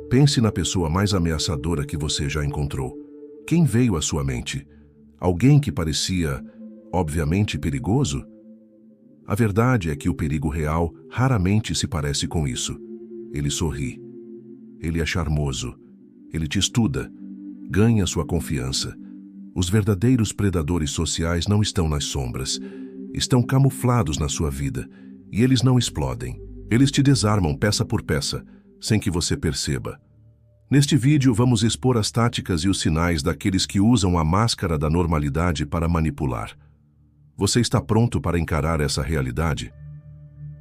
Pense na pessoa mais ameaçadora que você já encontrou. Quem veio à sua mente? Alguém que parecia, obviamente, perigoso? A verdade é que o perigo real raramente se parece com isso. Ele sorri. Ele é charmoso. Ele te estuda. Ganha sua confiança. Os verdadeiros predadores sociais não estão nas sombras. Estão camuflados na sua vida. E eles não explodem. Eles te desarmam peça por peça, sem que você perceba. Neste vídeo, vamos expor as táticas e os sinais daqueles que usam a máscara da normalidade para manipular. Você está pronto para encarar essa realidade?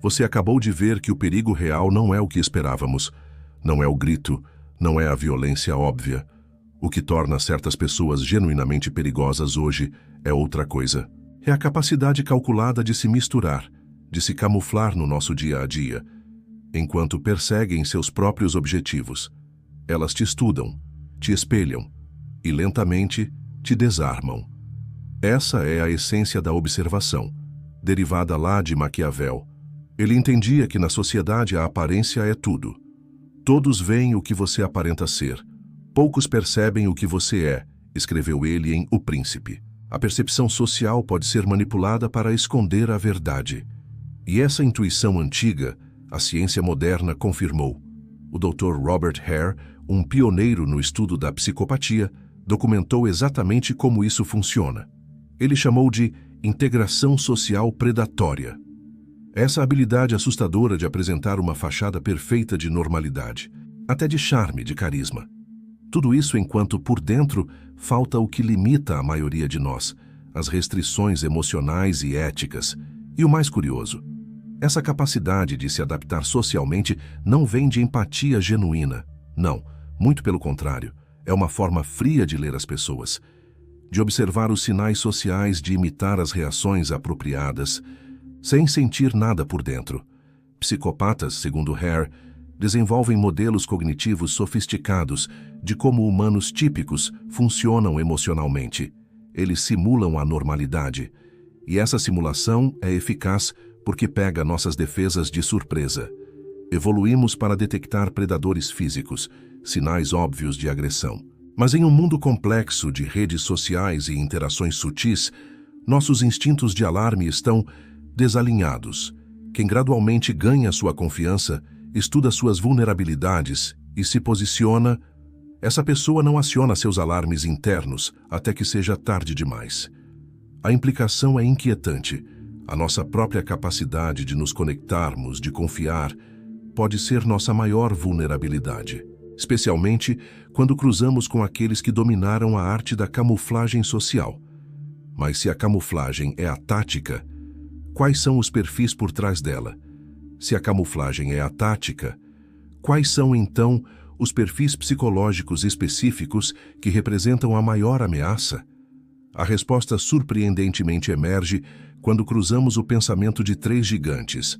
Você acabou de ver que o perigo real não é o que esperávamos. Não é o grito, não é a violência óbvia. O que torna certas pessoas genuinamente perigosas hoje é outra coisa. É a capacidade calculada de se misturar, de se camuflar no nosso dia a dia, enquanto perseguem seus próprios objetivos. Elas te estudam, te espelham e lentamente te desarmam. Essa é a essência da observação, derivada lá de Maquiavel. Ele entendia que na sociedade a aparência é tudo. Todos veem o que você aparenta ser. Poucos percebem o que você é, escreveu ele em O Príncipe. A percepção social pode ser manipulada para esconder a verdade. E essa intuição antiga, a ciência moderna confirmou. O Dr. Robert Hare, um pioneiro no estudo da psicopatia, documentou exatamente como isso funciona. Ele chamou de integração social predatória. Essa habilidade assustadora de apresentar uma fachada perfeita de normalidade, até de charme, de carisma. Tudo isso enquanto por dentro falta o que limita a maioria de nós, as restrições emocionais e éticas. E o mais curioso, essa capacidade de se adaptar socialmente não vem de empatia genuína. Não, muito pelo contrário, é uma forma fria de ler as pessoas, de observar os sinais sociais, de imitar as reações apropriadas, sem sentir nada por dentro. Psicopatas, segundo Hare, desenvolvem modelos cognitivos sofisticados de como humanos típicos funcionam emocionalmente. Eles simulam a normalidade. E essa simulação é eficaz porque pega nossas defesas de surpresa. Evoluímos para detectar predadores físicos, sinais óbvios de agressão. Mas em um mundo complexo de redes sociais e interações sutis, nossos instintos de alarme estão desalinhados. Quem gradualmente ganha sua confiança, estuda suas vulnerabilidades e se posiciona, essa pessoa não aciona seus alarmes internos até que seja tarde demais. A implicação é inquietante. A nossa própria capacidade de nos conectarmos, de confiar, pode ser nossa maior vulnerabilidade, especialmente quando cruzamos com aqueles que dominaram a arte da camuflagem social. Mas se a camuflagem é a tática, quais são os perfis por trás dela? Se a camuflagem é a tática, quais são então os perfis psicológicos específicos que representam a maior ameaça? A resposta surpreendentemente emerge quando cruzamos o pensamento de três gigantes: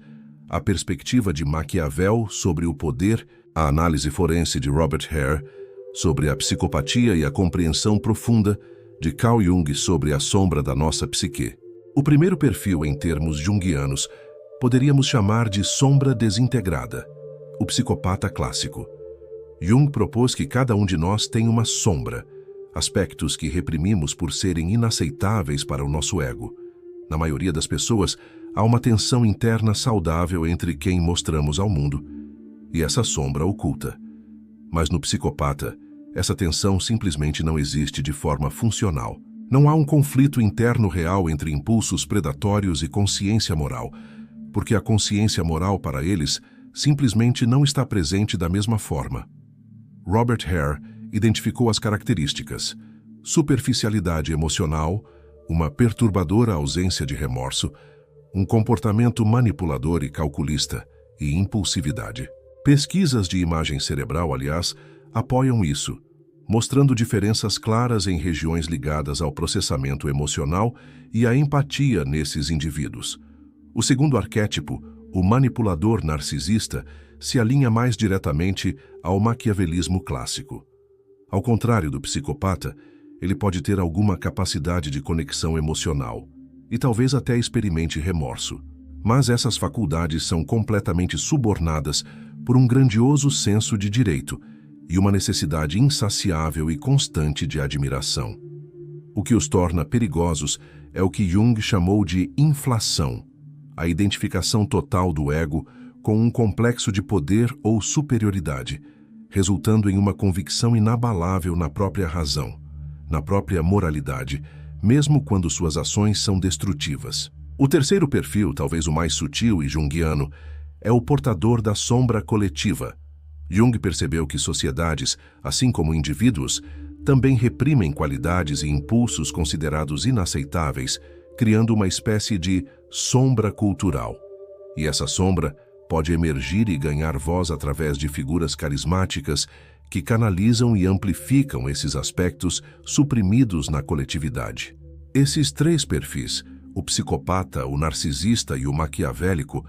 a perspectiva de Maquiavel sobre o poder, a análise forense de Robert Hare sobre a psicopatia e a compreensão profunda de Carl Jung sobre a sombra da nossa psique. O primeiro perfil, em termos junguianos, poderíamos chamar de sombra desintegrada, o psicopata clássico. Jung propôs que cada um de nós tem uma sombra, aspectos que reprimimos por serem inaceitáveis para o nosso ego. Na maioria das pessoas, há uma tensão interna saudável entre quem mostramos ao mundo e essa sombra oculta. Mas no psicopata, essa tensão simplesmente não existe de forma funcional. Não há um conflito interno real entre impulsos predatórios e consciência moral, porque a consciência moral para eles simplesmente não está presente da mesma forma. Robert Hare identificou as características: superficialidade emocional, uma perturbadora ausência de remorso, um comportamento manipulador e calculista e impulsividade. Pesquisas de imagem cerebral, aliás, apoiam isso, mostrando diferenças claras em regiões ligadas ao processamento emocional e à empatia nesses indivíduos. O segundo arquétipo, o manipulador narcisista, se alinha mais diretamente ao maquiavelismo clássico. Ao contrário do psicopata, ele pode ter alguma capacidade de conexão emocional e talvez até experimente remorso. Mas essas faculdades são completamente subornadas por um grandioso senso de direito, e uma necessidade insaciável e constante de admiração. O que os torna perigosos é o que Jung chamou de inflação, a identificação total do ego com um complexo de poder ou superioridade, resultando em uma convicção inabalável na própria razão, na própria moralidade, mesmo quando suas ações são destrutivas. O terceiro perfil, talvez o mais sutil e junguiano, é o portador da sombra coletiva. Jung percebeu que sociedades, assim como indivíduos, também reprimem qualidades e impulsos considerados inaceitáveis, criando uma espécie de sombra cultural. E essa sombra pode emergir e ganhar voz através de figuras carismáticas que canalizam e amplificam esses aspectos suprimidos na coletividade. Esses três perfis, o psicopata, o narcisista e o maquiavélico,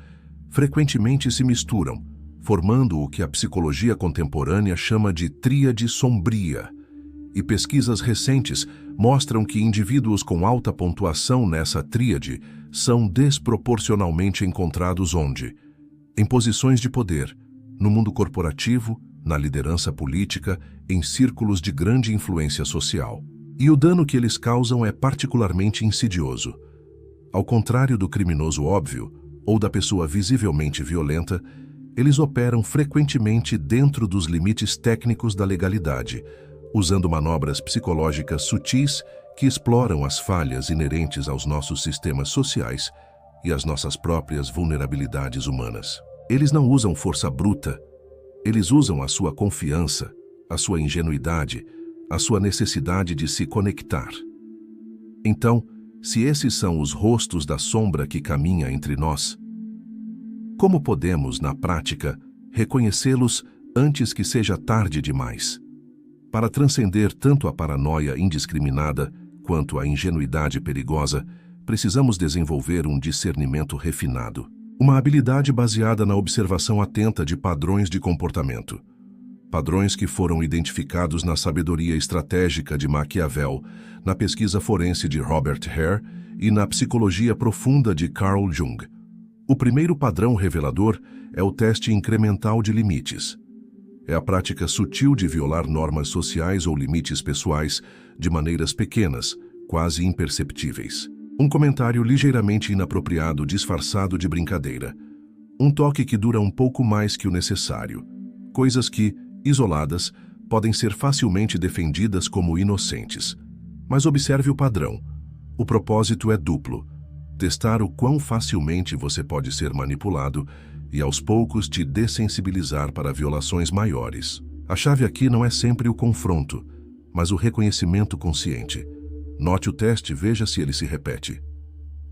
frequentemente se misturam, formando o que a psicologia contemporânea chama de tríade sombria. E pesquisas recentes mostram que indivíduos com alta pontuação nessa tríade são desproporcionalmente encontrados onde? Em posições de poder, no mundo corporativo, na liderança política, em círculos de grande influência social. E o dano que eles causam é particularmente insidioso. Ao contrário do criminoso óbvio, ou da pessoa visivelmente violenta, eles operam frequentemente dentro dos limites técnicos da legalidade, usando manobras psicológicas sutis que exploram as falhas inerentes aos nossos sistemas sociais e às nossas próprias vulnerabilidades humanas. Eles não usam força bruta, eles usam a sua confiança, a sua ingenuidade, a sua necessidade de se conectar. Então, se esses são os rostos da sombra que caminha entre nós, como podemos, na prática, reconhecê-los antes que seja tarde demais? Para transcender tanto a paranoia indiscriminada quanto a ingenuidade perigosa, precisamos desenvolver um discernimento refinado, uma habilidade baseada na observação atenta de padrões de comportamento. Padrões que foram identificados na sabedoria estratégica de Maquiavel, na pesquisa forense de Robert Hare e na psicologia profunda de Carl Jung. O primeiro padrão revelador é o teste incremental de limites. É a prática sutil de violar normas sociais ou limites pessoais de maneiras pequenas, quase imperceptíveis. Um comentário ligeiramente inapropriado disfarçado de brincadeira. Um toque que dura um pouco mais que o necessário. Coisas que, isoladas, podem ser facilmente defendidas como inocentes. Mas observe o padrão. O propósito é duplo. Testar o quão facilmente você pode ser manipulado e, aos poucos, te dessensibilizar para violações maiores. A chave aqui não é sempre o confronto, mas o reconhecimento consciente. Note o teste e veja se ele se repete.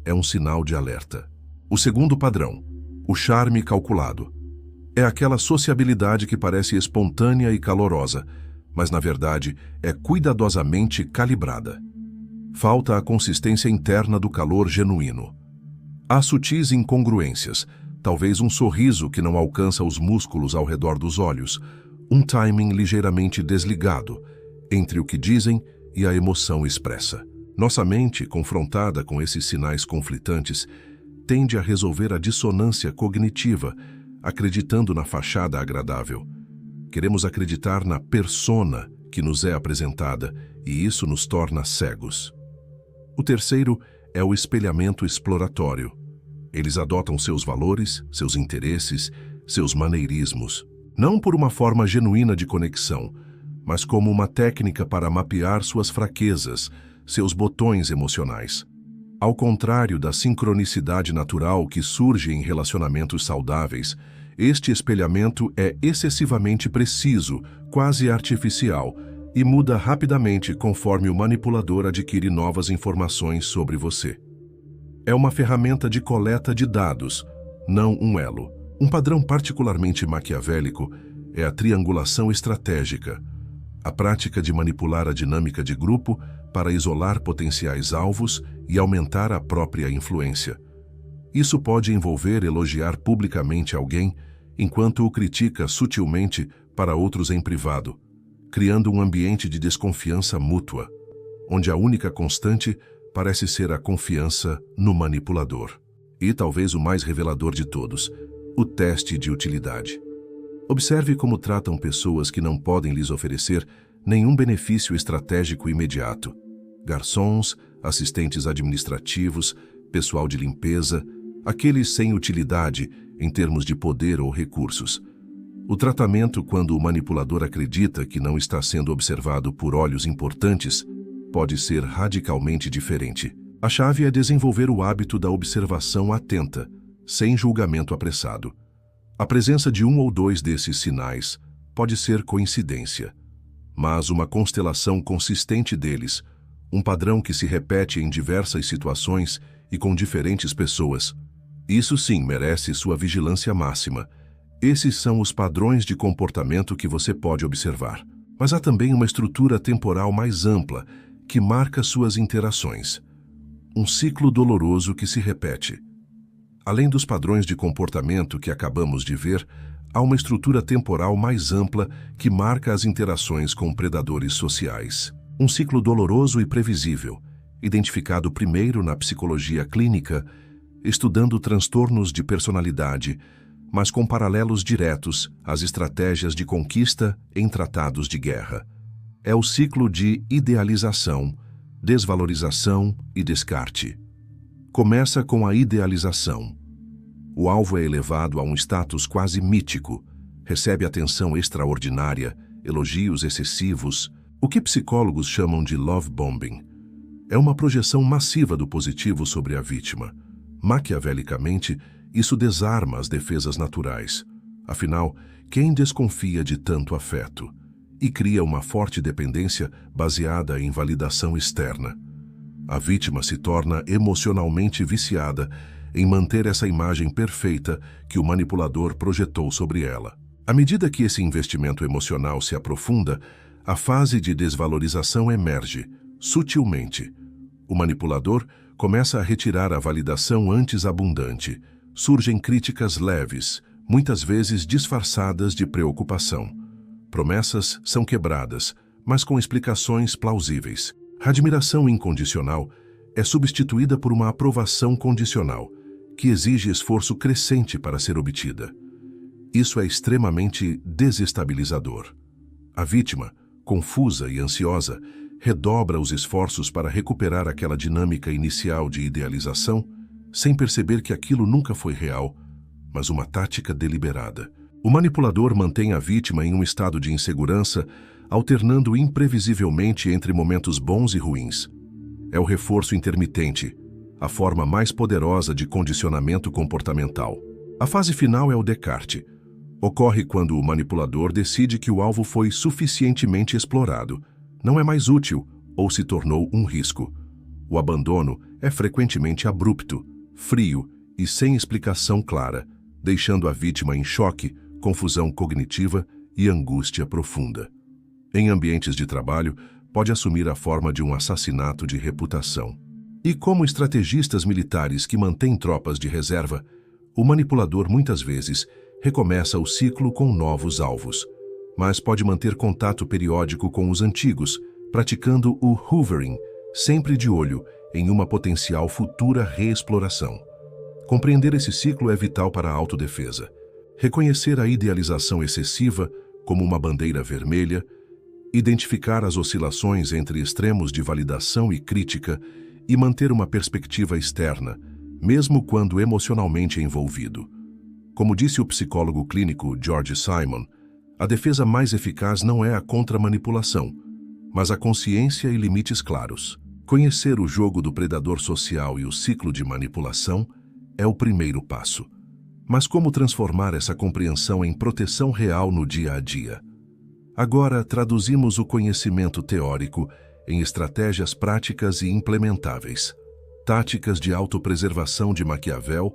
É um sinal de alerta. O segundo padrão, o charme calculado. É aquela sociabilidade que parece espontânea e calorosa, mas na verdade é cuidadosamente calibrada. Falta a consistência interna do calor genuíno. Há sutis incongruências, talvez um sorriso que não alcança os músculos ao redor dos olhos, um timing ligeiramente desligado entre o que dizem e a emoção expressa. Nossa mente, confrontada com esses sinais conflitantes, tende a resolver a dissonância cognitiva, acreditando na fachada agradável. Queremos acreditar na persona que nos é apresentada, e isso nos torna cegos. O terceiro é o espelhamento exploratório. Eles adotam seus valores, seus interesses, seus maneirismos, não por uma forma genuína de conexão, mas como uma técnica para mapear suas fraquezas, seus botões emocionais. Ao contrário da sincronicidade natural que surge em relacionamentos saudáveis, este espelhamento é excessivamente preciso, quase artificial, e muda rapidamente conforme o manipulador adquire novas informações sobre você. É uma ferramenta de coleta de dados, não um elo. Um padrão particularmente maquiavélico é a triangulação estratégica, a prática de manipular a dinâmica de grupo para isolar potenciais alvos e aumentar a própria influência. Isso pode envolver elogiar publicamente alguém, enquanto o critica sutilmente para outros em privado, criando um ambiente de desconfiança mútua, onde a única constante parece ser a confiança no manipulador. E talvez o mais revelador de todos, o teste de utilidade. Observe como tratam pessoas que não podem lhes oferecer nenhum benefício estratégico imediato. Garçons, assistentes administrativos, pessoal de limpeza, aqueles sem utilidade em termos de poder ou recursos. O tratamento, quando o manipulador acredita que não está sendo observado por olhos importantes, pode ser radicalmente diferente. A chave é desenvolver o hábito da observação atenta, sem julgamento apressado. A presença de um ou dois desses sinais pode ser coincidência, mas uma constelação consistente deles, um padrão que se repete em diversas situações e com diferentes pessoas, isso sim merece sua vigilância máxima. Esses são os padrões de comportamento que você pode observar. Mas há também uma estrutura temporal mais ampla que marca suas interações. Um ciclo doloroso que se repete. Além dos padrões de comportamento que acabamos de ver, há uma estrutura temporal mais ampla que marca as interações com predadores sociais. Um ciclo doloroso e previsível, identificado primeiro na psicologia clínica, estudando transtornos de personalidade, mas com paralelos diretos às estratégias de conquista em tratados de guerra. É o ciclo de idealização, desvalorização e descarte. Começa com a idealização. O alvo é elevado a um status quase mítico, recebe atenção extraordinária, elogios excessivos, o que psicólogos chamam de love bombing. É uma projeção massiva do positivo sobre a vítima. Maquiavelicamente, isso desarma as defesas naturais. Afinal, quem desconfia de tanto afeto? E cria uma forte dependência baseada em validação externa. A vítima se torna emocionalmente viciada em manter essa imagem perfeita que o manipulador projetou sobre ela. À medida que esse investimento emocional se aprofunda, a fase de desvalorização emerge, sutilmente. O manipulador começa a retirar a validação antes abundante. Surgem críticas leves, muitas vezes disfarçadas de preocupação. Promessas são quebradas, mas com explicações plausíveis. A admiração incondicional é substituída por uma aprovação condicional, que exige esforço crescente para ser obtida. Isso é extremamente desestabilizador. A vítima, confusa e ansiosa, redobra os esforços para recuperar aquela dinâmica inicial de idealização, sem perceber que aquilo nunca foi real, mas uma tática deliberada. O manipulador mantém a vítima em um estado de insegurança, alternando imprevisivelmente entre momentos bons e ruins. É o reforço intermitente, a forma mais poderosa de condicionamento comportamental. A fase final é o descarte. Ocorre quando o manipulador decide que o alvo foi suficientemente explorado, não é mais útil ou se tornou um risco. O abandono é frequentemente abrupto, frio e sem explicação clara, deixando a vítima em choque, confusão cognitiva e angústia profunda. Em ambientes de trabalho, pode assumir a forma de um assassinato de reputação. E como estrategistas militares que mantêm tropas de reserva, o manipulador muitas vezes recomeça o ciclo com novos alvos, mas pode manter contato periódico com os antigos, praticando o hoovering, sempre de olho em uma potencial futura reexploração. Compreender esse ciclo é vital para a autodefesa. Reconhecer a idealização excessiva como uma bandeira vermelha, identificar as oscilações entre extremos de validação e crítica e manter uma perspectiva externa, mesmo quando emocionalmente envolvido. Como disse o psicólogo clínico George Simon, a defesa mais eficaz não é a contra-manipulação, mas a consciência e limites claros. Conhecer o jogo do predador social e o ciclo de manipulação é o primeiro passo. Mas como transformar essa compreensão em proteção real no dia a dia? Agora traduzimos o conhecimento teórico em estratégias práticas e implementáveis. Táticas de autopreservação de Maquiavel,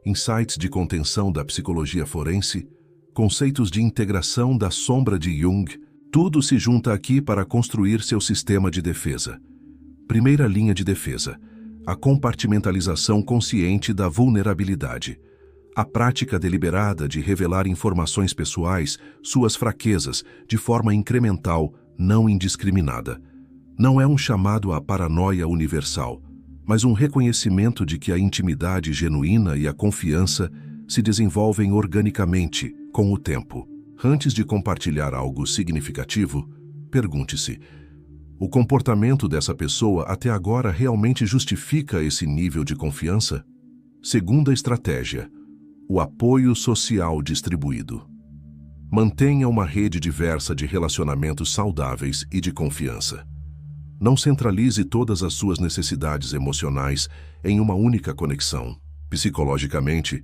insights de contenção da psicologia forense, conceitos de integração da sombra de Jung, tudo se junta aqui para construir seu sistema de defesa. Primeira linha de defesa: a compartimentalização consciente da vulnerabilidade. A prática deliberada de revelar informações pessoais, suas fraquezas, de forma incremental, não indiscriminada. Não é um chamado à paranoia universal, mas um reconhecimento de que a intimidade genuína e a confiança se desenvolvem organicamente, com o tempo. Antes de compartilhar algo significativo, pergunte-se: o comportamento dessa pessoa até agora realmente justifica esse nível de confiança? Segunda estratégia: o apoio social distribuído. Mantenha uma rede diversa de relacionamentos saudáveis e de confiança. Não centralize todas as suas necessidades emocionais em uma única conexão. Psicologicamente,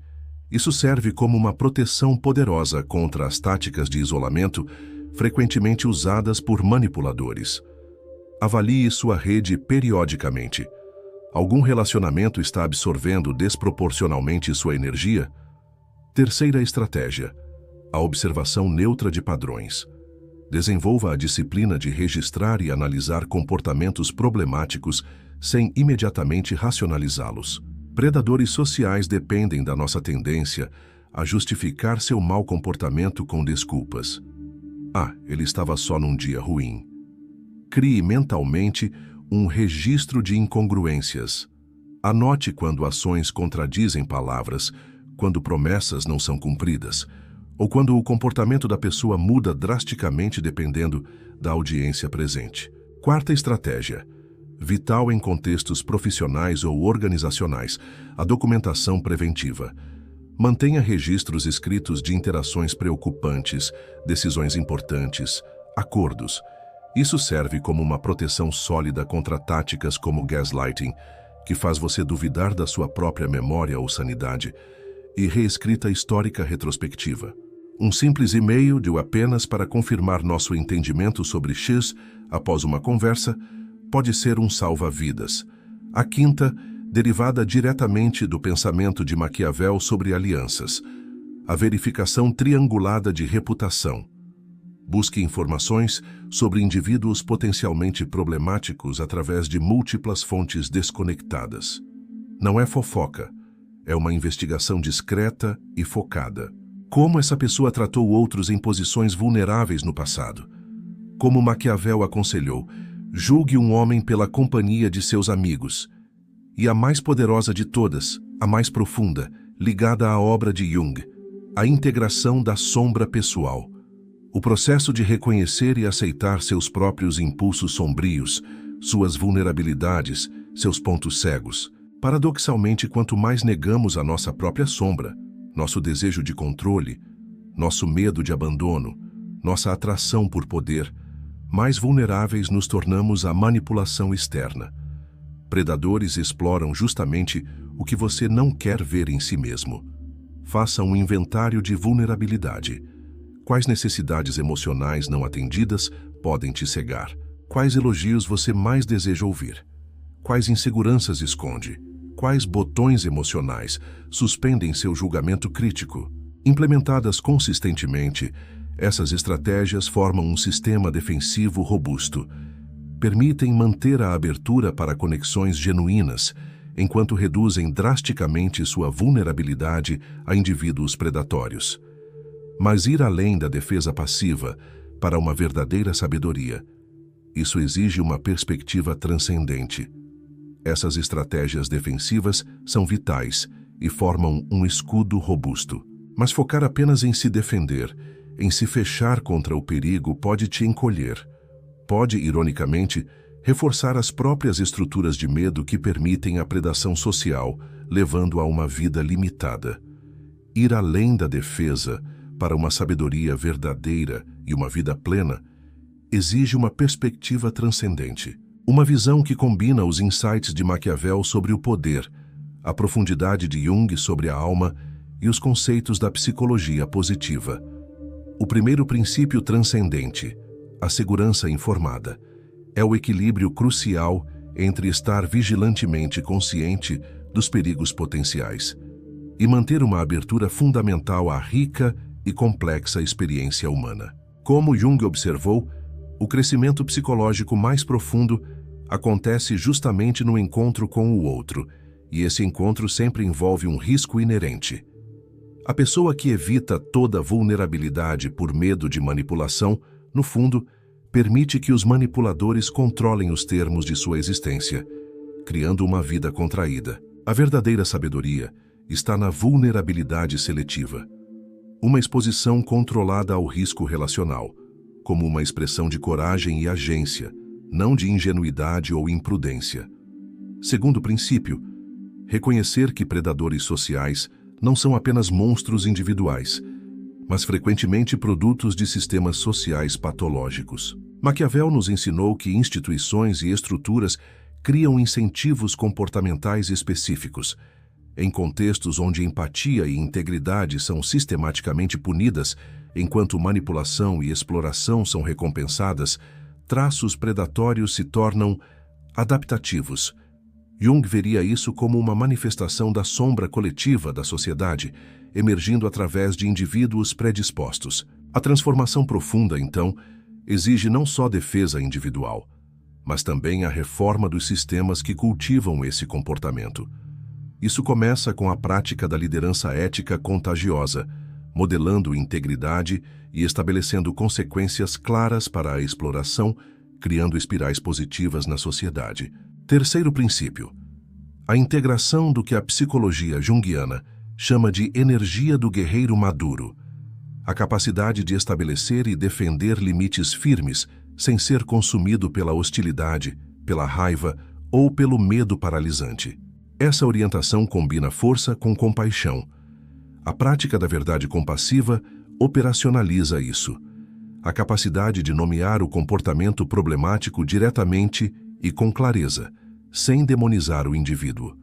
isso serve como uma proteção poderosa contra as táticas de isolamento frequentemente usadas por manipuladores. Avalie sua rede periodicamente. Algum relacionamento está absorvendo desproporcionalmente sua energia? Terceira estratégia: a observação neutra de padrões. Desenvolva a disciplina de registrar e analisar comportamentos problemáticos sem imediatamente racionalizá-los. Predadores sociais dependem da nossa tendência a justificar seu mau comportamento com desculpas. Ah, ele estava só num dia ruim. Crie mentalmente um registro de incongruências. Anote quando ações contradizem palavras, quando promessas não são cumpridas, ou quando o comportamento da pessoa muda drasticamente dependendo da audiência presente. Quarta estratégia: vital em contextos profissionais ou organizacionais, a documentação preventiva. Mantenha registros escritos de interações preocupantes, decisões importantes, acordos. Isso serve como uma proteção sólida contra táticas como gaslighting, que faz você duvidar da sua própria memória ou sanidade, e reescrita histórica retrospectiva. Um simples e-mail deu apenas para confirmar nosso entendimento sobre X após uma conversa pode ser um salva-vidas. A quinta, derivada diretamente do pensamento de Maquiavel sobre alianças, a verificação triangulada de reputação. Busque informações sobre indivíduos potencialmente problemáticos através de múltiplas fontes desconectadas. Não é fofoca, é uma investigação discreta e focada. Como essa pessoa tratou outros em posições vulneráveis no passado? Como Maquiavel aconselhou, julgue um homem pela companhia de seus amigos. E a mais poderosa de todas, a mais profunda, ligada à obra de Jung, a integração da sombra pessoal. O processo de reconhecer e aceitar seus próprios impulsos sombrios, suas vulnerabilidades, seus pontos cegos. Paradoxalmente, quanto mais negamos a nossa própria sombra, nosso desejo de controle, nosso medo de abandono, nossa atração por poder, mais vulneráveis nos tornamos à manipulação externa. Predadores exploram justamente o que você não quer ver em si mesmo. Faça um inventário de vulnerabilidade. Quais necessidades emocionais não atendidas podem te cegar? Quais elogios você mais deseja ouvir? Quais inseguranças esconde? Quais botões emocionais suspendem seu julgamento crítico? Implementadas consistentemente, essas estratégias formam um sistema defensivo robusto. Permitem manter a abertura para conexões genuínas, enquanto reduzem drasticamente sua vulnerabilidade a indivíduos predatórios. Mas ir além da defesa passiva para uma verdadeira sabedoria, isso exige uma perspectiva transcendente. Essas estratégias defensivas são vitais e formam um escudo robusto. Mas focar apenas em se defender, em se fechar contra o perigo, pode te encolher. Pode, ironicamente, reforçar as próprias estruturas de medo que permitem a predação social, levando a uma vida limitada. Ir além da defesa para uma sabedoria verdadeira e uma vida plena exige uma perspectiva transcendente. Uma visão que combina os insights de Maquiavel sobre o poder, a profundidade de Jung sobre a alma e os conceitos da psicologia positiva. O primeiro princípio transcendente, a segurança informada, é o equilíbrio crucial entre estar vigilantemente consciente dos perigos potenciais e manter uma abertura fundamental à rica e complexa experiência humana. Como Jung observou, o crescimento psicológico mais profundo acontece justamente no encontro com o outro, e esse encontro sempre envolve um risco inerente. A pessoa que evita toda vulnerabilidade por medo de manipulação, no fundo, permite que os manipuladores controlem os termos de sua existência, criando uma vida contraída. A verdadeira sabedoria está na vulnerabilidade seletiva. Uma exposição controlada ao risco relacional, como uma expressão de coragem e agência, não de ingenuidade ou imprudência. Segundo princípio, reconhecer que predadores sociais não são apenas monstros individuais, mas frequentemente produtos de sistemas sociais patológicos. Maquiavel nos ensinou que instituições e estruturas criam incentivos comportamentais específicos. Em contextos onde empatia e integridade são sistematicamente punidas, enquanto manipulação e exploração são recompensadas, traços predatórios se tornam adaptativos. Jung veria isso como uma manifestação da sombra coletiva da sociedade, emergindo através de indivíduos predispostos. A transformação profunda, então, exige não só defesa individual, mas também a reforma dos sistemas que cultivam esse comportamento. Isso começa com a prática da liderança ética contagiosa, modelando integridade e estabelecendo consequências claras para a exploração, criando espirais positivas na sociedade. Terceiro princípio: a integração do que a psicologia junguiana chama de energia do guerreiro maduro, a capacidade de estabelecer e defender limites firmes sem ser consumido pela hostilidade, pela raiva ou pelo medo paralisante. Essa orientação combina força com compaixão. A prática da verdade compassiva operacionaliza isso. A capacidade de nomear o comportamento problemático diretamente e com clareza, sem demonizar o indivíduo.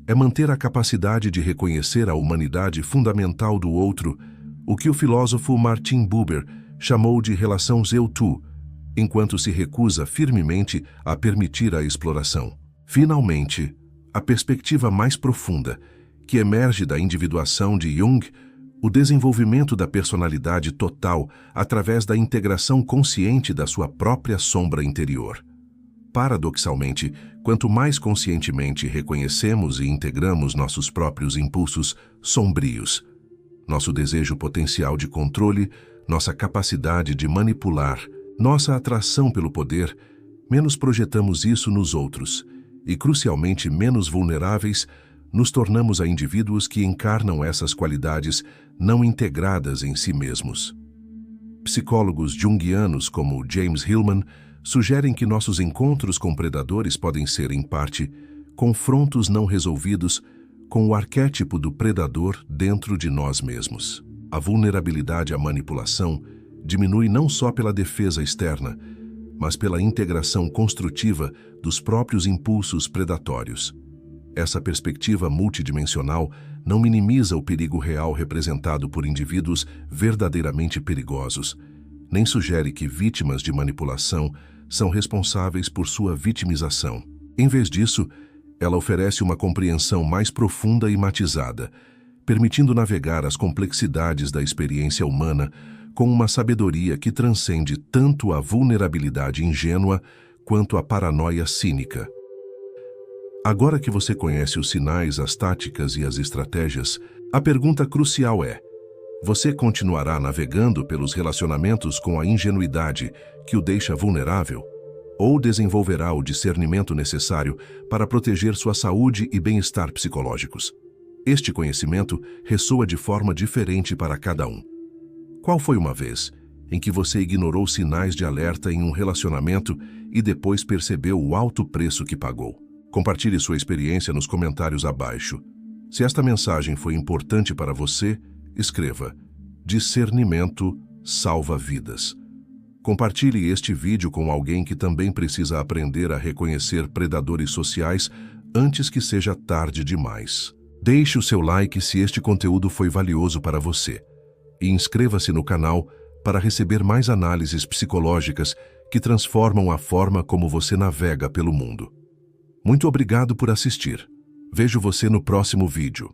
É manter a capacidade de reconhecer a humanidade fundamental do outro, o que o filósofo Martin Buber chamou de relação eu-tu, enquanto se recusa firmemente a permitir a exploração. Finalmente, a perspectiva mais profunda, que emerge da individuação de Jung, o desenvolvimento da personalidade total através da integração consciente da sua própria sombra interior. Paradoxalmente, quanto mais conscientemente reconhecemos e integramos nossos próprios impulsos sombrios, nosso desejo potencial de controle, nossa capacidade de manipular, nossa atração pelo poder, menos projetamos isso nos outros e, crucialmente, menos vulneráveis nos tornamos a indivíduos que encarnam essas qualidades não integradas em si mesmos. Psicólogos junguianos como James Hillman sugerem que nossos encontros com predadores podem ser, em parte, confrontos não resolvidos com o arquétipo do predador dentro de nós mesmos. A vulnerabilidade à manipulação diminui não só pela defesa externa, mas pela integração construtiva dos próprios impulsos predatórios. Essa perspectiva multidimensional não minimiza o perigo real representado por indivíduos verdadeiramente perigosos, nem sugere que vítimas de manipulação são responsáveis por sua vitimização. Em vez disso, ela oferece uma compreensão mais profunda e matizada, permitindo navegar as complexidades da experiência humana com uma sabedoria que transcende tanto a vulnerabilidade ingênua quanto a paranoia cínica. Agora que você conhece os sinais, as táticas e as estratégias, a pergunta crucial é: você continuará navegando pelos relacionamentos com a ingenuidade que o deixa vulnerável? Ou desenvolverá o discernimento necessário para proteger sua saúde e bem-estar psicológicos? Este conhecimento ressoa de forma diferente para cada um. Qual foi uma vez em que você ignorou sinais de alerta em um relacionamento e depois percebeu o alto preço que pagou? Compartilhe sua experiência nos comentários abaixo. Se esta mensagem foi importante para você, escreva: discernimento salva vidas. Compartilhe este vídeo com alguém que também precisa aprender a reconhecer predadores sociais antes que seja tarde demais. Deixe o seu like se este conteúdo foi valioso para você e inscreva-se no canal para receber mais análises psicológicas que transformam a forma como você navega pelo mundo. Muito obrigado por assistir. Vejo você no próximo vídeo.